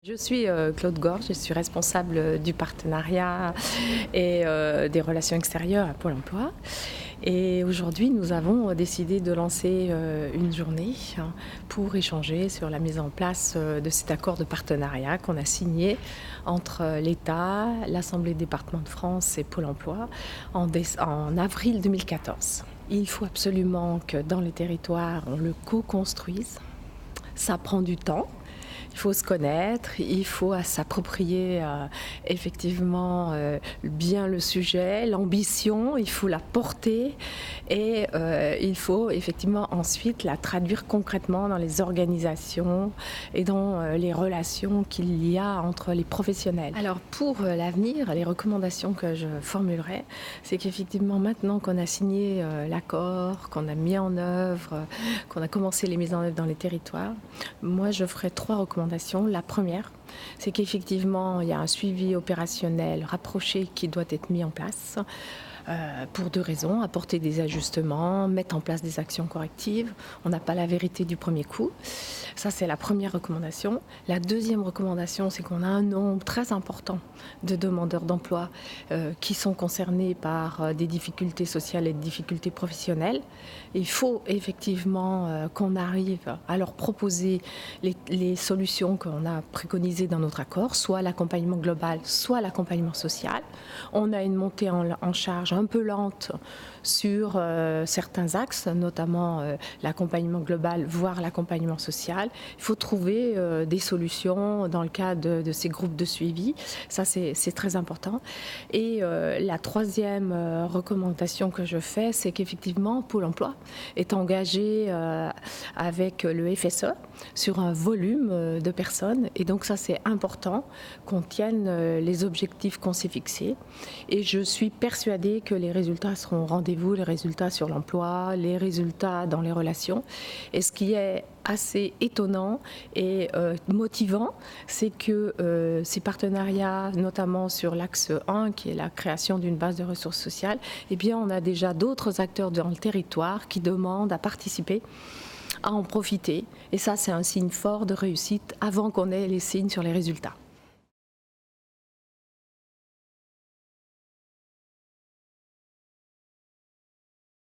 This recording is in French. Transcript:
Je suis Claude Gorge, je suis responsable du partenariat et des relations extérieures à Pôle emploi. Et aujourd'hui, nous avons décidé de lancer une journée pour échanger sur la mise en place de cet accord de partenariat qu'on a signé entre l'État, l'Assemblée des départements de France et Pôle emploi en avril 2014. Il faut absolument que dans les territoires, on le co-construise. Ça prend du temps. Il faut se connaître, il faut s'approprier effectivement bien le sujet, l'ambition, il faut la porter et il faut effectivement ensuite la traduire concrètement dans les organisations et dans les relations qu'il y a entre les professionnels. Alors pour l'avenir, les recommandations que je formulerai, c'est qu'effectivement maintenant qu'on a signé l'accord, qu'on a mis en œuvre, qu'on a commencé les mises en œuvre dans les territoires, moi je ferai 3 recommandations. La première, c'est qu'effectivement, il y a un suivi opérationnel rapproché qui doit être mis en place pour 2 raisons. Apporter des ajustements, mettre en place des actions correctives. On n'a pas la vérité du premier coup. Ça, c'est la première recommandation. La deuxième recommandation, c'est qu'on a un nombre très important de demandeurs d'emploi qui sont concernés par des difficultés sociales et des difficultés professionnelles. Il faut effectivement qu'on arrive à leur proposer les solutions qu'on a préconisées dans notre accord, soit l'accompagnement global, soit l'accompagnement social. On a une montée en charge un peu lente sur certains axes, notamment l'accompagnement global, voire l'accompagnement social. Il faut trouver des solutions dans le cadre de ces groupes de suivi. Ça, c'est très important. Et la troisième recommandation que je fais, c'est qu'effectivement, Pôle emploi est engagé avec le FSE sur un volume de personnes. Et donc ça, c'est important qu'on tienne les objectifs qu'on s'est fixés. Et je suis persuadée que les résultats seront au rendez-vous, les résultats sur l'emploi, les résultats dans les relations. Et ce qui est assez étonnant et motivant, c'est que ces partenariats, notamment sur l'axe 1, qui est la création d'une base de ressources sociales, eh bien, on a déjà d'autres acteurs dans le territoire qui demandent à participer, à en profiter. Et ça, c'est un signe fort de réussite avant qu'on ait les signes sur les résultats.